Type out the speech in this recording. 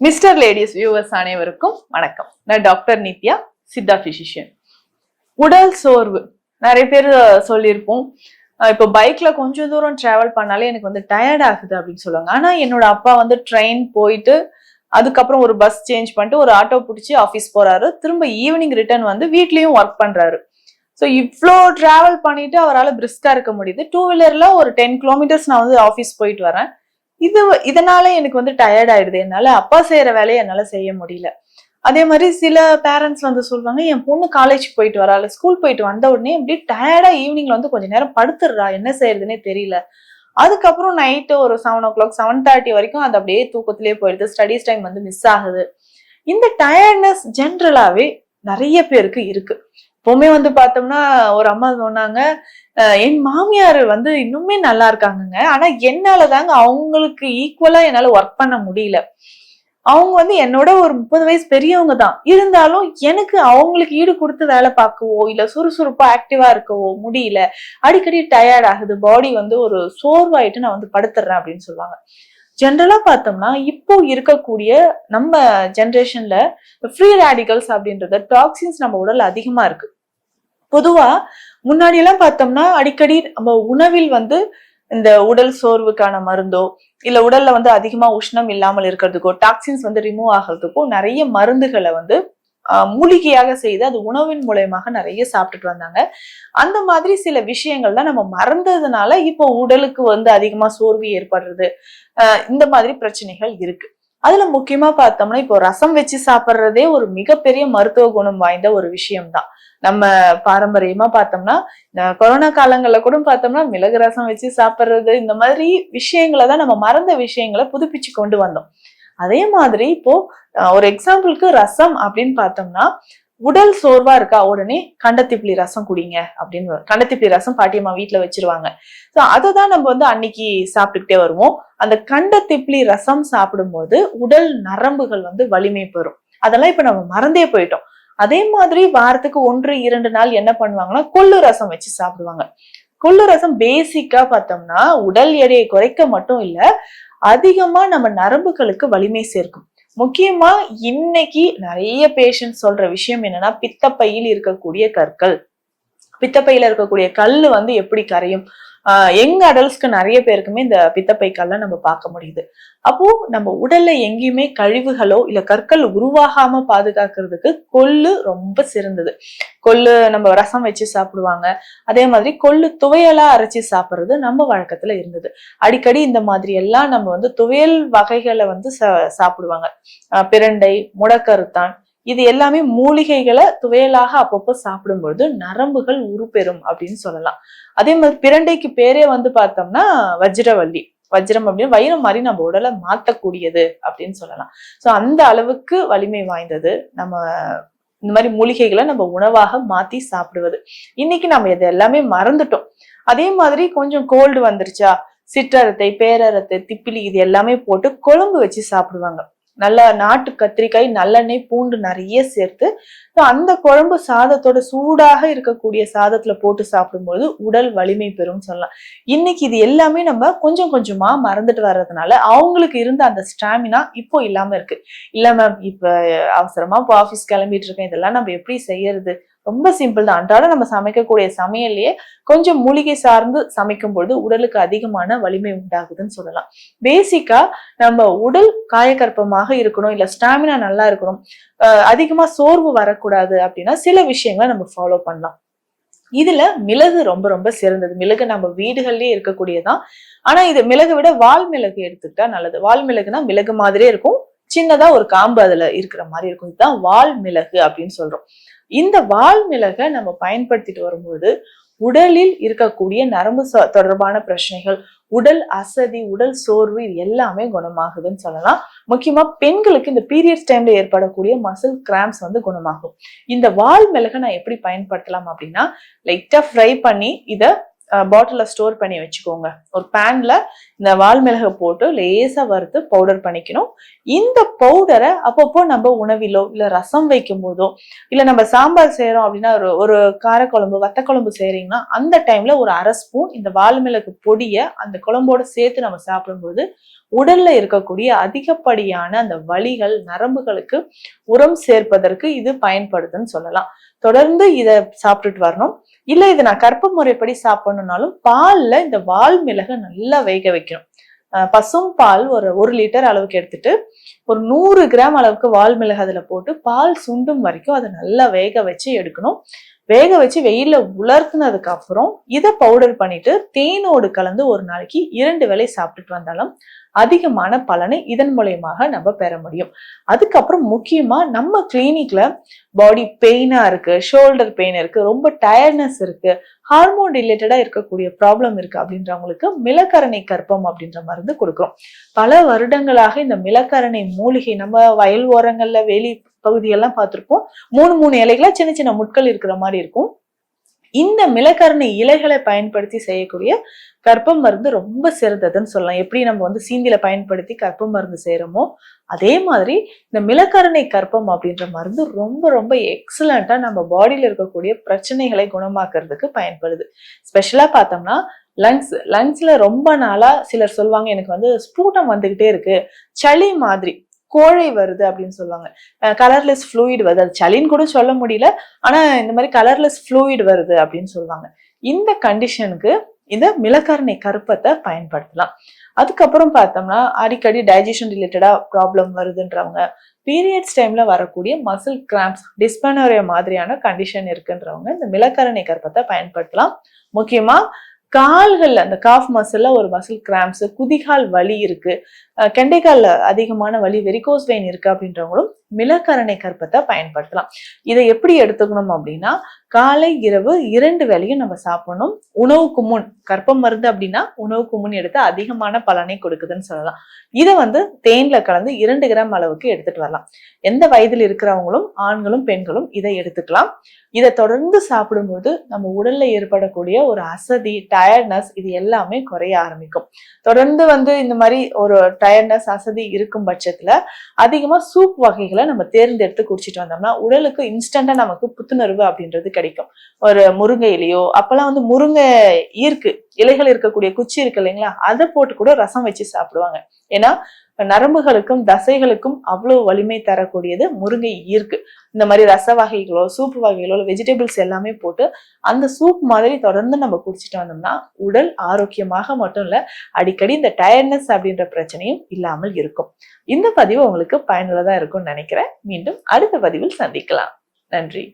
Mister ladies viewers அனைவருக்கும் வணக்கம். நான் டாக்டர் நித்யா, சித்தா பிசிஷியன். உடல் சோர்வு நிறைய பேர் சொல்லியிருப்போம். இப்போ பைக்ல கொஞ்சம் தூரம் டிராவல் பண்ணாலே எனக்கு வந்து டயர்ட் ஆகுது அப்படின்னு சொல்லுவாங்க. ஆனா என்னோட அப்பா வந்து ட்ரெயின் போயிட்டு அதுக்கப்புறம் ஒரு பஸ் சேஞ்ச் பண்ணிட்டு ஒரு ஆட்டோ பிடிச்சி ஆஃபீஸ் போறாரு. திரும்ப ஈவினிங் ரிட்டர்ன் வந்து வீட்லயும் ஒர்க் பண்றாரு. ஸோ இவ்வளோ டிராவல் பண்ணிட்டு அவரால் பிரிஸ்கா இருக்க முடியுது. 2 வீலர்ல ஒரு 10 கிலோமீட்டர்ஸ் நான் வந்து ஆஃபீஸ் போயிட்டு வரேன். இதனால எனக்கு வந்து டயர்ட் ஆயிடுது. என்னால அப்பா செய்யற வேலையை என்னால செய்ய முடியல. அதே மாதிரி சில பேரண்ட்ஸ் வந்து சொல்லுவாங்க, என் பொண்ணு காலேஜ் போயிட்டு வரா, இல்ல ஸ்கூல் போயிட்டு வந்த உடனே அப்படியே டயர்டா ஈவினிங்ல வந்து கொஞ்ச நேரம் படுத்துடுறா, என்ன செய்யறதுன்னே தெரியல. அதுக்கப்புறம் நைட்டு ஒரு 7 o'clock 7:30 வரைக்கும் அது அப்படியே தூக்கத்திலேயே போயிடுது. ஸ்டடீஸ் டைம் வந்து மிஸ் ஆகுது. இந்த டயர்ட்னஸ் ஜென்ரலாவே நிறைய பேருக்கு இருக்கு. எப்பவுமே வந்து பார்த்தோம்னா ஒரு அம்மா சொன்னாங்க, என் மாமியார் வந்து இன்னுமே நல்லா இருக்காங்கங்க. ஆனா என்னாலதாங்க அவங்களுக்கு ஈக்குவலா என்னால ஒர்க் பண்ண முடியல. அவங்க வந்து என்னோட ஒரு 30 வயசு பெரியவங்க தான். இருந்தாலும் எனக்கு அவங்களுக்கு ஈடு கொடுத்து வேலை பார்க்கவோ இல்ல சுறுசுறுப்பா ஆக்டிவா இருக்கவோ முடியல. அடிக்கடி டயர்ட் ஆகுது, பாடி வந்து ஒரு சோர்வாயிட்டு நான் வந்து படுத்துடுறேன் அப்படின்னு சொல்லுவாங்க. ஜென்ரலா பார்த்தோம்னா இப்போ இருக்கக்கூடிய நம்ம ஜென்ரேஷன்ல ஃப்ரீ ரேடிகல்ஸ் அப்படின்றது டாக்ஸின்ஸ் நம்ம உடல்ல அதிகமா இருக்கு. பொதுவா முன்னாடி எல்லாம் பார்த்தோம்னா அடிக்கடி நம்ம உணவில் வந்து இந்த உடல் சோர்வுக்கான மருந்தோ இல்ல உடல்ல வந்து அதிகமா உஷ்ணம் இல்லாமல் இருக்கிறதுக்கோ டாக்ஸின்ஸ் வந்து ரிமூவ் ஆகிறதுக்கோ நிறைய மருந்துகளை வந்து மூலிகையாக செய்து அது உணவின் மூலயமாக நிறைய சாப்பிட்டுட்டு வந்தாங்க. அந்த மாதிரி சில விஷயங்கள் தான் நம்ம மறந்ததுனால இப்போ உடலுக்கு வந்து அதிகமா சோர்வு ஏற்படுறது, இந்த மாதிரி பிரச்சனைகள் இருக்கு. அதுல முக்கியமா பார்த்தோம்னா இப்போ ரசம் வச்சு சாப்பிடுறதே ஒரு மிகப்பெரிய மருத்துவ குணம் வாய்ந்த ஒரு விஷயம்தான். நம்ம பாரம்பரியமா பார்த்தோம்னா இந்த கொரோனா காலங்கள்ல கூட பார்த்தோம்னா மிளகு ரசம் வச்சு சாப்பிடுறது, இந்த மாதிரி விஷயங்களை தான் நம்ம மறந்த விஷயங்களை புதுப்பிச்சு கொண்டு வந்தோம். அதே மாதிரி இப்போ ஒரு எக்ஸாம்பிளுக்கு ரசம் அப்படின்னு பார்த்தோம்னா உடல் சோர்வா இருக்கா, உடனே கண்டத்திப்பிலி ரசம் குடிங்க அப்படின்னு கண்டத்திப்பிலி ரசம் பாட்டியம்மா வீட்டுல வச்சிருவாங்க. சோ அததான் நம்ம வந்து அன்னைக்கு சாப்பிட்டுக்கிட்டே வருவோம். அந்த கண்டத்திப்பிலி ரசம் சாப்பிடும்போது உடல் நரம்புகள் வந்து வலிமை பெறும். அதெல்லாம் இப்ப நம்ம மறந்தே போயிட்டோம். அதே மாதிரி வாரத்துக்கு 1-2 நாள் என்ன பண்ணுவாங்கன்னா கொள்ளு ரசம் வச்சு சாப்பிடுவாங்க. கொள்ளு ரசம் பேசிக்கா பார்த்தோம்னா உடல் எடையை குறைக்க மட்டும் இல்ல, அதிகமா நம்ம நரம்புகளுக்கு வலிமை சேர்க்கும். முக்கியமா இன்னைக்கு நிறைய பேஷண்ட் சொல்ற விஷயம் என்னன்னா பித்தப்பையில் இருக்கக்கூடிய கற்கள், பித்தப்பையில இருக்கக்கூடிய கல்லு வந்து எப்படி கரையும். யங் அடல்ட்ஸ்க்கு நிறைய பேருக்குமே இந்த பித்தப்பை கல்லை நம்ம பார்க்க முடியுது. அப்போ நம்ம உடல்ல எங்கேயுமே கழிவுகளோ இல்ல கற்கள் உருவாகாம பாதுகாக்கிறதுக்கு கொள்ளு ரொம்ப சிறந்தது. கொள்ளு நம்ம ரசம் வச்சு சாப்பிடுவாங்க. அதே மாதிரி கொள்ளு துவையலா அரைச்சி சாப்பிடுறது நம்ம வழக்கத்துல இருந்தது. அடிக்கடி இந்த மாதிரி எல்லாம் நம்ம வந்து துவையல் வகைகளை வந்து சாப்பிடுவாங்க. பிரண்டை, முடக்கருத்தான், இது எல்லாமே மூலிகைகளை துவையலாக அப்பப்போ சாப்பிடும்பொழுது நரம்புகள் உருப்பெறும் அப்படின்னு சொல்லலாம். அதே மாதிரி பிரண்டைக்கு பேரே வந்து பார்த்தோம்னா வஜ்ரவள்ளி, வஜ்ரம் அப்படின்னு வைரம் மாதிரி நம்ம உடலை மாத்தக்கூடியது அப்படின்னு சொல்லலாம். சோ அந்த அளவுக்கு வலிமை வாய்ந்தது நம்ம இந்த மாதிரி மூலிகைகளை நம்ம உணவாக மாத்தி சாப்பிடுவது. இன்னைக்கு நம்ம இதை எல்லாமே மறந்துட்டோம். அதே மாதிரி கொஞ்சம் கோல்டு வந்துருச்சா, சிற்றரத்தை, பேரரத்தை, திப்பிலி இது எல்லாமே போட்டு குழம்பு வச்சு சாப்பிடுவாங்க. நல்லா நாட்டு கத்திரிக்காய், நல்லெண்ணெய், பூண்டு நிறைய சேர்த்து அந்த குழம்பு சாதத்தோட சூடாக இருக்கக்கூடிய சாதத்துல போட்டு சாப்பிடும்போது உடல் வலிமை பெறும் சொல்லலாம். இன்னைக்கு இது எல்லாமே நம்ம கொஞ்சம் கொஞ்சமா மறந்துட்டு வர்றதுனால அவங்களுக்கு இருந்த அந்த ஸ்டாமினா இப்போ இல்லாம இருக்கு. இல்ல மேம், இப்ப அவசரமா இப்போ ஆபீஸ் கிளம்பிட்டு இருக்கேன், இதெல்லாம் நம்ம எப்படி செய்யறது? ரொம்ப சிம்பிள் தான். அன்றாட நம்ம சமைக்கக்கூடிய சமையல்லையே கொஞ்சம் மூலிகை சார்ந்து சமைக்கும் பொழுது உடலுக்கு அதிகமான வலிமை உண்டாகுதுன்னு சொல்லலாம். பேசிக்கா நம்ம உடல் காயகற்பமாக இருக்கணும், இல்ல ஸ்டாமினா நல்லா இருக்கணும், அதிகமா சோர்வு வரக்கூடாது அப்படின்னா சில விஷயங்களை நம்ம ஃபாலோ பண்ணலாம். இதுல மிளகு ரொம்ப ரொம்ப சிறந்தது. மிளகு நம்ம வீடுகள்லயே இருக்கக்கூடியதான். ஆனா இது மிளகு விட வால் மிளகு எடுத்துக்கிட்டா நல்லது. வால் மிளகுனா மிளகு மாதிரியே இருக்கும், சின்னதா ஒரு காம்பு அதுல இருக்கிற மாதிரி இருக்கும். இதுதான் வால் மிளகு அப்படின்னு சொல்றோம். இந்த வால் மிளகை நம்ம பயன்படுத்திட்டு வரும்போது உடலில் இருக்கக்கூடிய நரம்பு தொடர்பான பிரச்சனைகள், உடல் அசதி, உடல் சோர்வு இது எல்லாமே குணமாகுதுன்னு சொல்லலாம். முக்கியமா பெண்களுக்கு இந்த பீரியட்ஸ் டைம்ல ஏற்படக்கூடிய மசில் கிராம்ஸ் வந்து குணமாகும். இந்த வால் மிளகை நான் எப்படி பயன்படுத்தலாம் அப்படின்னா, லைட்டா ஃப்ரை பண்ணி இத பாட்டில ஸ்டோர் பண்ணி வச்சுக்கோங்க. ஒரு பேன்ல இந்த வால் மிளகை போட்டு லேசா வறுத்து பவுடர் பண்ணிக்கணும். இந்த பவுடரை அப்பப்போ நம்ம உணவிலோ இல்ல ரசம் வைக்கும் போதோ இல்ல நம்ம சாம்பார் செய்யறோம் அப்படின்னா ஒரு காரக்குழம்பு, வத்த குழம்பு செய்யறீங்கன்னா அந்த டைம்ல ஒரு 1/2 ஸ்பூன் இந்த வால் மிளகு பொடியை அந்த குழம்போட சேர்த்து நம்ம சாப்பிடும்போது உடல்ல இருக்கக்கூடிய அதிகப்படியான அந்த வலிகள் நரம்புகளுக்கு உரம் சேர்ப்பதற்கு இது பயன்படுதுன்னு சொல்லலாம். தொடர்ந்து இத சாப்பிட்டுட்டு வரணும். இல்ல இதை நான் கற்ப முறைப்படி சாப்பிடணும்னாலும் பால்ல இந்த வால் மிளகை நல்லா வேக வைக்கணும். பசும் பால் ஒரு லிட்டர் அளவுக்கு எடுத்துட்டு ஒரு 100 கிராம் அளவுக்கு வால் மிளகு அதுல போட்டு பால் சுண்டும் வரைக்கும் அதை நல்லா வேக வச்சு எடுக்கணும். வேக வச்சு வெயில உலர்த்தினதுக்கு அப்புறம் இதை பவுடர் பண்ணிட்டு தேனோடு கலந்து ஒரு நாளைக்கு 2 வேளை சாப்பிட்டுட்டு வந்தாலும் அதிகமான பலனை இதன் மூலயமாக நம்ம பெற முடியும். அதுக்கப்புறம் முக்கியமா நம்ம கிளினிக்ல பாடி பெயினா இருக்கு, ஷோல்டர் பெயின் இருக்கு, ரொம்ப டயர்ட்னஸ் இருக்கு, ஹார்மோன் ரிலேட்டடா இருக்கக்கூடிய ப்ராப்ளம் இருக்கு அப்படின்றவங்களுக்கு மிளகரணை கற்பம் அப்படின்ற மருந்து கொடுக்குறோம். பல வருடங்களாக இந்த மிளகரணை மூலிகை நம்ம வயல் ஓரங்கள்ல வேலி பகுதியெல்லாம் பார்த்திருப்போம். 3 இலைகளா சின்ன சின்ன முட்கள் இருக்கிற மாதிரி இருக்கும். இந்த மிளகரணை இலைகளை பயன்படுத்தி செய்யக்கூடிய கற்ப மருந்து ரொம்ப சிறந்ததுன்னு சொல்லலாம். எப்படி நம்ம சீந்தில பயன்படுத்தி கற்ப மருந்து செய்யறோமோ அதே மாதிரி இந்த மிளகரணை கற்பம் அப்படின்ற மருந்து ரொம்ப ரொம்ப எக்ஸலண்டா நம்ம பாடியில இருக்கக்கூடிய பிரச்சனைகளை குணமாக்குறதுக்கு பயன்படுது. ஸ்பெஷலா பார்த்தோம்னா லங்ஸ்ல ரொம்ப நாளா சிலர் சொல்லுவாங்க, எனக்கு ஸ்பூட்டம் வந்துகிட்டே இருக்கு, சளி மாதிரி கோழை வருது அப்படின்னு சொல்லுவாங்க. கலர்லெஸ் ஃப்ளூயிட் வருது, அது சளின்னு கூட சொல்ல முடியல, ஆனா இந்த மாதிரி கலர்லெஸ் ஃப்ளூயிட் வருது அப்படின்னு சொல்லுவாங்க. இந்த கண்டிஷனுக்கு இந்த மிளகரணை கற்பத்தை பயன்படுத்தலாம். அதுக்கப்புறம் பார்த்தோம்னா அடிக்கடி டைஜஷன் ரிலேட்டடா ப்ராப்ளம் வருதுன்றவங்க, பீரியட்ஸ் டைம்ல வரக்கூடிய மசில் கிராம்ப்ஸ், டிஸ்பனோரியா மாதிரியான கண்டிஷன் இருக்குன்றவங்க இந்த மிளகரணை கற்பத்தை பயன்படுத்தலாம். முக்கியமா கால்கள்ல அந்த காஃப் மசில்ல ஒரு மசில் கிராம்ப்ஸ், குதிகால் வலி இருக்கு, கெண்டைக்கால்ல அதிகமான வலி, வெரிகோஸ் வெயின் இருக்கு அப்படின்றவங்களும் மிளகரணை கற்பத்தை பயன்படுத்தலாம். இதை எப்படி எடுத்துக்கணும் அப்படின்னா காலை இரவு 2 வேளையும் நம்ம சாப்பிடணும். உணவுக்கு முன், கற்ப மருந்து அப்படின்னா உணவுக்கு முன் எடுத்து அதிகமான பலனை கொடுக்குதுன்னு சொல்லலாம். இதை தேன்ல கலந்து 2 கிராம் அளவுக்கு எடுத்துட்டு வரலாம். எந்த வயதில் இருக்கிறவங்களும் ஆண்களும் பெண்களும் இதை எடுத்துக்கலாம். இதை தொடர்ந்து சாப்பிடும்போது நம்ம உடல்ல ஏற்படக்கூடிய ஒரு அசதி, டயர்ட்னஸ் இது எல்லாமே குறைய ஆரம்பிக்கும். தொடர்ந்து இந்த மாதிரி ஒரு டயர்ட்னஸ், அசதி இருக்கும் பட்சத்துல அதிகமா சூப் வகைகளை நம்ம தேர்ந்தெடுத்து குடிச்சிட்டு வந்தோம்னா உடலுக்கு இன்ஸ்டன்டா நமக்கு புத்துணர்வு அப்படின்றது கிடைக்கும். ஒரு முருங்கை இலையோ, அப்பெல்லாம் முருங்கை இலைகள் இருக்கக்கூடிய குச்சி இருக்கு இல்லைங்களா, அதை போட்டு கூட ரசம் வச்சு சாப்பிடுவாங்க. ஏன்னா நரம்புகளுக்கும் தசைகளுக்கும் அவ்வளவு வலிமை தரக்கூடியது முருங்கை ஈர்க்கு. இந்த மாதிரி ரச வகைகளோ, சூப் வகைகளோ, வெஜிடபிள்ஸ் எல்லாமே போட்டு அந்த சூப் மாதிரி தொடர்ந்து நம்ம குடிச்சிட்டு வந்தோம்னா உடல் ஆரோக்கியமாக மட்டும் இல்ல, அடிக்கடி இந்த டயர்ட்னஸ் அப்படின்ற பிரச்சனையும் இல்லாமல் இருக்கும். இந்த பதிவு உங்களுக்கு பயனுள்ளதா இருக்கும்னு நினைக்கிறேன். மீண்டும் அடுத்த பதிவில் சந்திக்கலாம். நன்றி.